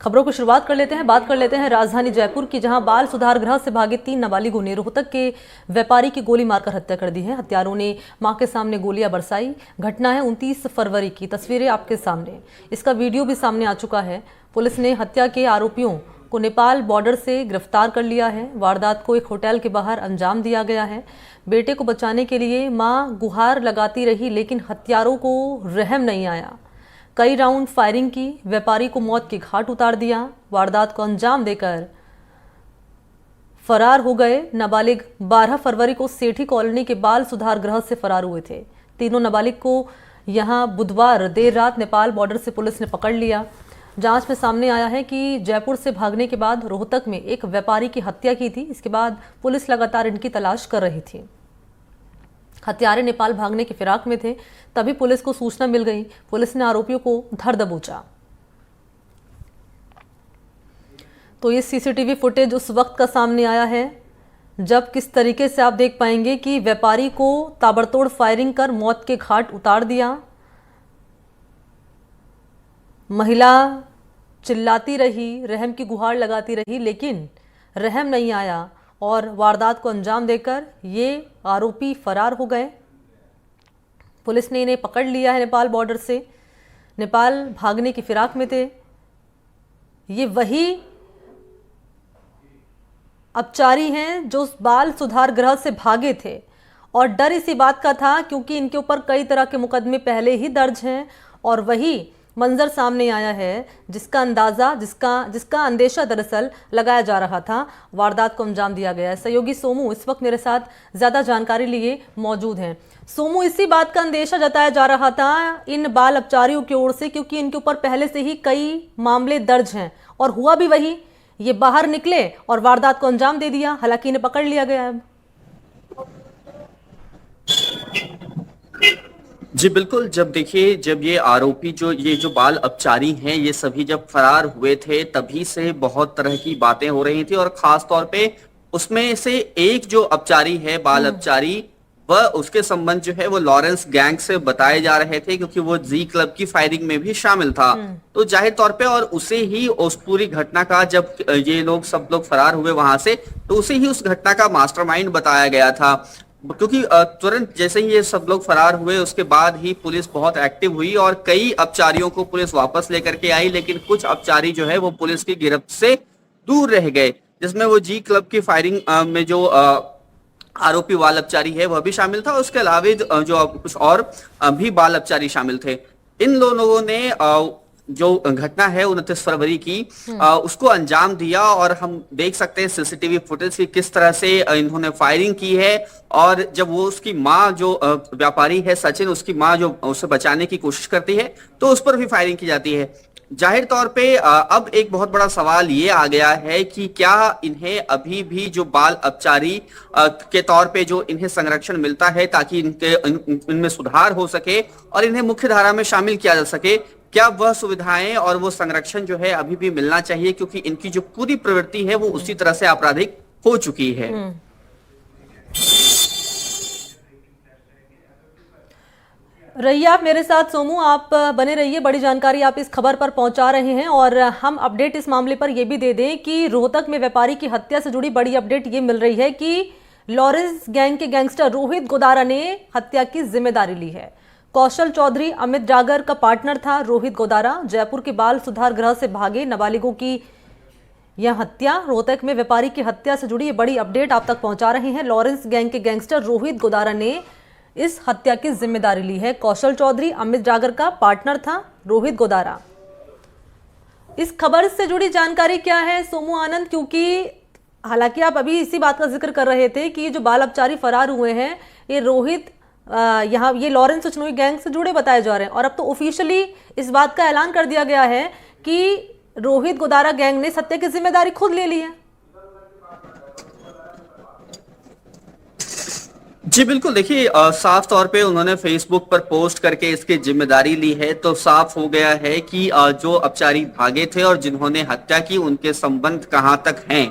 खबरों की शुरुआत कर लेते हैं। बात कर लेते हैं राजधानी जयपुर की, जहां बाल सुधार गृह से भागे 3 नाबालिगों ने रोहतक के व्यापारी की गोली मारकर हत्या कर दी है। हत्यारों ने मां के सामने गोलियां बरसाई। घटना है 29 फरवरी की, तस्वीरें आपके सामने, इसका वीडियो भी सामने आ चुका है। पुलिस ने हत्या के आरोपियों को नेपाल बॉर्डर से गिरफ्तार कर लिया है। वारदात को एक होटल के बाहर अंजाम दिया गया है। बेटे को बचाने के लिए मां गुहार लगाती रही, लेकिन हत्यारों को रहम नहीं आया। कई राउंड फायरिंग की, व्यापारी को मौत के घाट उतार दिया। वारदात को अंजाम देकर फरार हो गए। नाबालिग 12 फरवरी को सेठी कॉलोनी के बाल सुधार गृह से फरार हुए थे। तीनों नाबालिग को यहां बुधवार देर रात नेपाल बॉर्डर से पुलिस ने पकड़ लिया। जांच में सामने आया है कि जयपुर से भागने के बाद रोहतक में एक व्यापारी की हत्या की थी। इसके बाद पुलिस लगातार इनकी तलाश कर रही थी। हत्यारे नेपाल भागने की फिराक में थे, तभी पुलिस को सूचना मिल गई। पुलिस ने आरोपियों को धर दबोचा। तो ये सीसीटीवी फुटेज उस वक्त का सामने आया है जब किस तरीके से आप देख पाएंगे कि व्यापारी को ताबड़तोड़ फायरिंग कर मौत के घाट उतार दिया। महिला चिल्लाती रही, रहम की गुहार लगाती रही, लेकिन रहम नहीं आया और वारदात को अंजाम देकर ये आरोपी फरार हो गए। पुलिस ने इन्हें पकड़ लिया है नेपाल बॉर्डर से। नेपाल भागने की फिराक में थे। ये वही अपचारी हैं जो बाल सुधार गृह से भागे थे, और डर इसी बात का था क्योंकि इनके ऊपर कई तरह के मुकदमे पहले ही दर्ज हैं। और वही मंजर सामने आया है जिसका अंदाजा, जिसका अंदेशा दरअसल लगाया जा रहा था। वारदात को अंजाम दिया गया है। सहयोगी सोमू इस वक्त मेरे साथ ज्यादा जानकारी लिए मौजूद हैं। सोमू, इसी बात का अंदेशा जताया जा रहा था इन बाल अपचारियों की ओर से, क्योंकि इनके ऊपर पहले से ही कई मामले दर्ज हैं, और हुआ भी वही। ये बाहर निकले और वारदात को अंजाम दे दिया। हालांकि इन्हें पकड़ लिया गया है। जी बिल्कुल, जब देखिए, जब ये आरोपी ये जो बाल अपचारी हैं, ये सभी जब फरार हुए थे तभी से बहुत तरह की बातें हो रही थी, और खास तौर पे उसमें से एक जो अपचारी है, बाल अपचारी, वह उसके संबंध जो है वो लॉरेंस गैंग से बताए जा रहे थे, क्योंकि वो जी क्लब की फायरिंग में भी शामिल था। तो जाहिर तौर पे, और उसे ही उस पूरी घटना का, जब ये लोग सब लोग फरार हुए वहां से, तो उसे ही उस घटना का मास्टरमाइंड बताया गया था। क्योंकि तुरंत जैसे ही ये सब लोग फरार हुए उसके बाद ही पुलिस बहुत एक्टिव हुई और कई अपचारियों को पुलिस वापस लेकर के आई, लेकिन कुछ अपचारी जो है वो पुलिस की गिरफ्त से दूर रह गए, जिसमें वो जी क्लब की फायरिंग में जो आरोपी बाल अपचारी है वह भी शामिल था। उसके अलावा जो कुछ और भी बाल अपचारी शामिल थे। इन लोगों ने जो घटना है 29 फरवरी की, उसको अंजाम दिया, और हम देख सकते हैं सीसीटीवी फुटेज की किस तरह से इन्होंने फायरिंग की है। और जब वो उसकी माँ जो व्यापारी है सचिन, उसकी माँ जो उसे बचाने की कोशिश करती है, तो उस पर भी फायरिंग की जाती है। जाहिर तौर पे अब एक बहुत बड़ा सवाल ये आ गया है कि क्या इन्हें अभी भी जो बाल अपचारी के तौर पे जो इन्हें संरक्षण मिलता है ताकि इनमें सुधार हो सके और इन्हें मुख्य धारा में शामिल किया जा सके, क्या वह सुविधाएं और वो संरक्षण जो है अभी भी मिलना चाहिए, क्योंकि इनकी जो पूरी प्रवृत्ति है वो उसी तरह से आपराधिक हो चुकी है। रहिए आप मेरे साथ सोमू, आप बने रहिए। बड़ी जानकारी आप इस खबर पर पहुंचा रहे हैं, और हम अपडेट इस मामले पर यह भी दे दें कि रोहतक में व्यापारी की हत्या से जुड़ी बड़ी अपडेट ये मिल रही है कि लॉरेंस गैंग के गैंगस्टर रोहित गोदारा ने हत्या की जिम्मेदारी ली है। कौशल चौधरी अमित जागर का पार्टनर था रोहित गोदारा। जयपुर के बाल सुधार गृह से भागे नाबालिगों की यह हत्या, रोहतक में व्यापारी की हत्या से जुड़ी बड़ी अपडेट आप तक पहुंचा रहे हैं। लॉरेंस गैंग के गैंगस्टर रोहित गोदारा ने इस हत्या की जिम्मेदारी ली है। कौशल चौधरी अमित जागर का पार्टनर था रोहित गोदारा। इस खबर से जुड़ी जानकारी क्या है सोमू आनंद, क्योंकि हालांकि आप अभी इसी बात का जिक्र कर रहे थे कि जो बाल अपचारी फरार हुए हैं ये रोहित यहाँ ये लॉरेंस सुचनोई गैंग से जुड़े बताए जा रहे हैं, और अब तो ऑफिशियली इस बात का ऐलान कर दिया गया है कि रोहित गोदारा गैंग ने हत्या की जिम्मेदारी खुद ले ली है। जी बिल्कुल, देखिए साफ तौर पे उन्होंने फेसबुक पर पोस्ट करके इसकी जिम्मेदारी ली है, तो साफ हो गया है कि जो अपचारी भागे थे और जिन्होंने हत्या की उनके संबंध कहां तक हैं।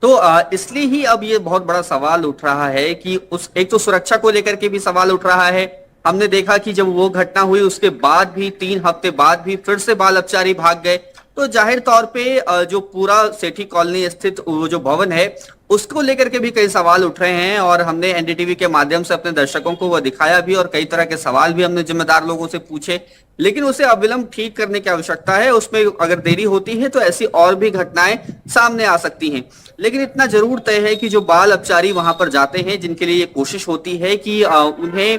तो इसलिए ही अब ये बहुत बड़ा सवाल उठ रहा है कि उस एक तो सुरक्षा को लेकर के भी सवाल उठ रहा है। हमने देखा कि जब वो घटना हुई उसके बाद भी 3 हफ्ते बाद भी फिर से बाल अपचारी भाग गए, तो जाहिर तौर पे जो पूरा सेठी कॉलोनी स्थित वो जो भवन है उसको लेकर के भी कई सवाल उठ रहे हैं, और हमने एनडीटीवी के माध्यम से अपने दर्शकों को वो दिखाया भी, और कई तरह के सवाल भी हमने जिम्मेदार लोगों से पूछे। लेकिन उसे अविलंब ठीक करने की आवश्यकता है, उसमें अगर देरी होती है तो ऐसी और भी घटनाएं सामने आ सकती हैं। लेकिन इतना जरूर तय है कि जो बाल अपचारी वहां पर जाते हैं, जिनके लिए ये कोशिश होती है कि उन्हें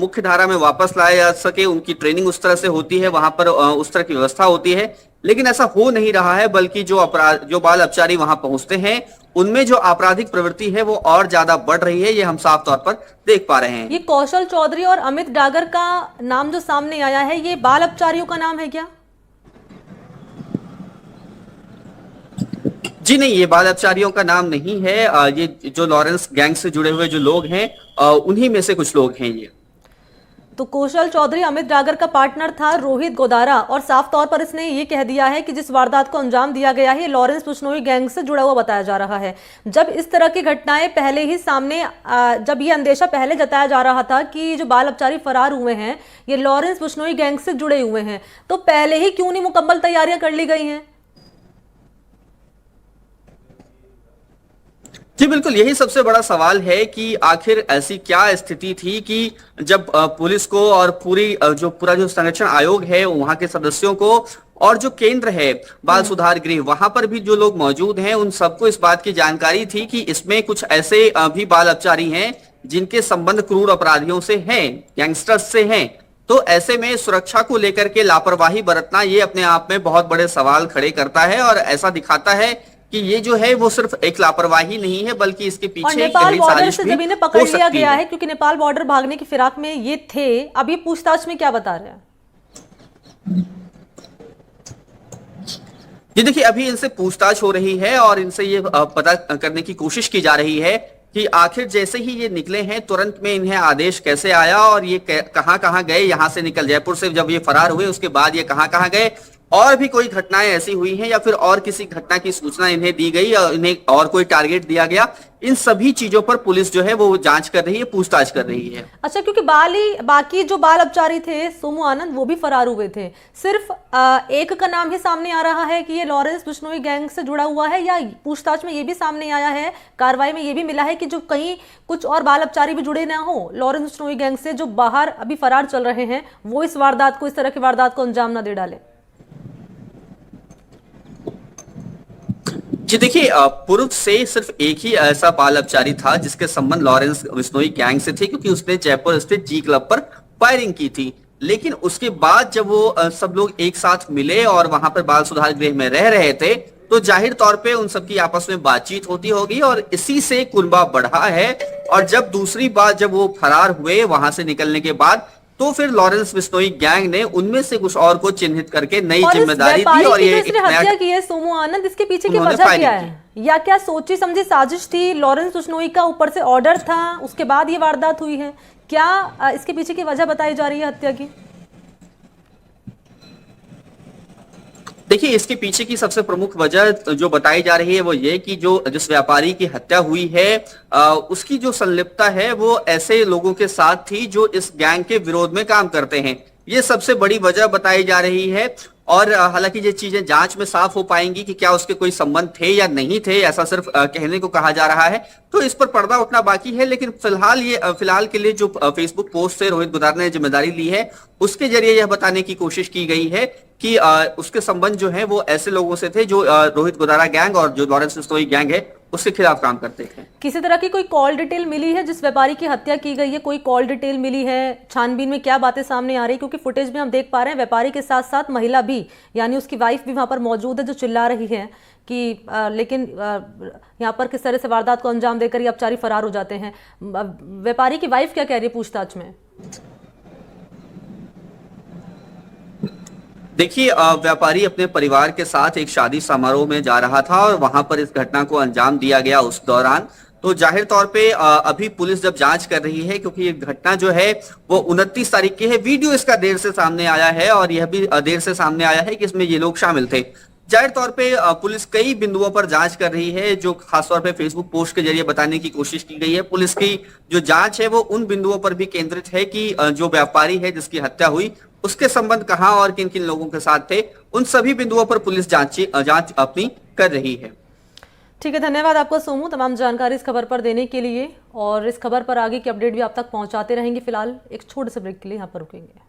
मुख्य धारा में वापस लाया जा सके, उनकी ट्रेनिंग उस तरह से होती है, वहां पर उस तरह की व्यवस्था होती है, लेकिन ऐसा हो नहीं रहा है। बल्कि जो बाल अपचारी वहां पहुंचते हैं उनमें जो आपराधिक प्रवृत्ति है वो और ज्यादा बढ़ रही है, ये हम साफ तौर पर देख पा रहे हैं। ये कौशल चौधरी और अमित डागर का नाम जो सामने आया है, ये बाल अपचारियों का नाम है क्या? जी नहीं, ये बाल अपचारियों का नाम नहीं है। ये जो लॉरेंस गैंग से जुड़े हुए जो लोग हैं उन्हीं में से कुछ लोग हैं ये। तो कौशल चौधरी अमित डागर का पार्टनर था रोहित गोदारा, और साफ तौर पर इसने ये कह दिया है कि जिस वारदात को अंजाम दिया गया है ये लॉरेंस बिश्नोई गैंग से जुड़ा हुआ बताया जा रहा है। जब इस तरह की घटनाएं पहले ही सामने, जब ये अंदेशा पहले जताया जा रहा था कि जो बाल अपचारी फरार हुए हैं ये लॉरेंस बिश्नोई गैंग से जुड़े हुए हैं, तो पहले ही क्यों नहीं मुकम्मल तैयारियां कर ली गई हैं? जी बिल्कुल, यही सबसे बड़ा सवाल है कि आखिर ऐसी क्या स्थिति थी कि जब पुलिस को और पूरा जो संरक्षण आयोग है वहां के सदस्यों को और जो केंद्र है बाल सुधार गृह वहां पर भी जो लोग मौजूद हैं उन सबको इस बात की जानकारी थी कि इसमें कुछ ऐसे भी बाल अपचारी हैं जिनके संबंध क्रूर अपराधियों से हैं, गैंगस्टर्स से हैं। तो ऐसे में सुरक्षा को लेकर के लापरवाही बरतना ये अपने आप में बहुत बड़े सवाल खड़े करता है, और ऐसा दिखाता है कि ये जो है वो सिर्फ एक लापरवाही नहीं है बल्कि इसके पीछे नेपाल बॉर्डर से जब इन्हें पकड़ लिया गया है, है, क्योंकि नेपाल बॉर्डर भागने की फिराक में ये थे, अभी पूछताछ में क्या बता रहे हैं? ये देखिए अभी इनसे पूछताछ हो रही है और इनसे ये पता करने की कोशिश की जा रही है कि आखिर जैसे ही ये निकले हैं तुरंत में इन्हें आदेश कैसे आया और ये कहां कहां गए। यहां से निकल जयपुर से जब ये फरार हुए उसके बाद ये कहां कहां गए, और भी कोई घटनाएं ऐसी हुई हैं या फिर और किसी घटना की सूचना इन्हें दी गई या इन्हें और कोई टारगेट दिया गया, इन सभी चीजों पर पुलिस जो है वो जांच कर रही है, पूछताछ कर रही है। अच्छा, क्योंकि बाकी जो बाल अपचारी थे सोमू आनंद वो भी फरार हुए थे, सिर्फ एक का नाम ही सामने आ रहा है कि ये लॉरेंस बिश्नोई गैंग से जुड़ा हुआ है, या पूछताछ में ये भी सामने आया है, कार्रवाई में ये भी मिला है कि जो कहीं कुछ और बाल अपचारी भी जुड़े ना हो लॉरेंस बिश्नोई गैंग से, जो बाहर अभी फरार चल रहे हैं, वो इस तरह की वारदात को अंजाम ना दे डाले? जी देखिए, पूर्व से सिर्फ एक ही ऐसा बाल अपचारी था जिसके संबंध लॉरेंस बिश्नोई गैंग से थे, क्योंकि उसने जयपुर स्थित जी क्लब पर फायरिंग की थी। लेकिन उसके बाद जब वो सब लोग एक साथ मिले और वहां पर बाल सुधार गृह में रह रहे थे तो जाहिर तौर पे उन सबकी आपस में बातचीत होती होगी और इसी से कुनबा बढ़ा है। और जब दूसरी बार जब वो फरार हुए वहां से निकलने के बाद, तो फिर लॉरेंस बिश्नोई गैंग ने उनमें से कुछ और को चिन्हित करके नई जिम्मेदारी दी और ये हत्या की है सोमू आनंद, इसके पीछे की वजह क्या है? या क्या सोची समझी साजिश थी? लॉरेंस बिश्नोई का ऊपर से ऑर्डर था, उसके बाद ये वारदात हुई है? क्या इसके पीछे की वजह बताई जा रही है हत्या की? देखिए, इसके पीछे की सबसे प्रमुख वजह जो बताई जा रही है वो ये कि जिस व्यापारी की हत्या हुई है उसकी जो संलिप्तता है वो ऐसे लोगों के साथ थी जो इस गैंग के विरोध में काम करते हैं। ये सबसे बड़ी वजह बताई जा रही है। और हालांकि ये चीजें जांच में साफ हो पाएंगी कि क्या उसके कोई संबंध थे या नहीं थे, ऐसा सिर्फ कहने को कहा जा रहा है, तो इस पर पर्दा उठना बाकी है। लेकिन फिलहाल के लिए जो फेसबुक पोस्ट से रोहित गोदारा ने जिम्मेदारी ली है उसके जरिए यह बताने की कोशिश की गई है कि उसके संबंध जो है वो ऐसे लोगों से थे जो रोहित गोदारा गैंग और जो लॉरेंस बिश्नोई गैंग है उसके खिलाफ काम करते हैं। किसी तरह की कोई कॉल डिटेल मिली है जिस व्यापारी की हत्या की गई है? कोई कॉल डिटेल मिली है? छानबीन में क्या बातें सामने आ रही है? क्योंकि फुटेज में हम देख पा रहे हैं व्यापारी के साथ साथ महिला भी, यानी उसकी वाइफ भी वहां पर मौजूद है, जो चिल्ला रही है कि लेकिन यहाँ पर किस तरह से वारदात को अंजाम देकर ये अपचारी फरार हो जाते हैं। व्यापारी की वाइफ क्या कह रही है पूछताछ में? देखिए, व्यापारी अपने परिवार के साथ एक शादी समारोह में जा रहा था और वहां पर इस घटना को अंजाम दिया गया उस दौरान। तो जाहिर तौर पे अभी पुलिस जब जांच कर रही है, क्योंकि ये घटना जो है वो 29 तारीख की है, वीडियो इसका देर से सामने आया है और यह भी देर से सामने आया है कि इसमें ये लोग शामिल थे। जाहिर तौर पे पुलिस कई बिंदुओं पर जांच कर रही है, जो खासतौर पे फेसबुक पोस्ट के जरिए बताने की कोशिश की गई है। पुलिस की जो जांच है वो उन बिंदुओं पर भी केंद्रित है कि जो व्यापारी है जिसकी हत्या हुई उसके संबंध कहां और किन किन लोगों के साथ थे, उन सभी बिंदुओं पर पुलिस जांच अपनी कर रही है। ठीक है, धन्यवाद आपको सोमू तमाम जानकारी इस खबर पर देने के लिए, और इस खबर पर आगे की अपडेट भी आप तक पहुंचाते रहेंगे। फिलहाल एक छोटे से ब्रेक के लिए यहाँ पर रुकेंगे।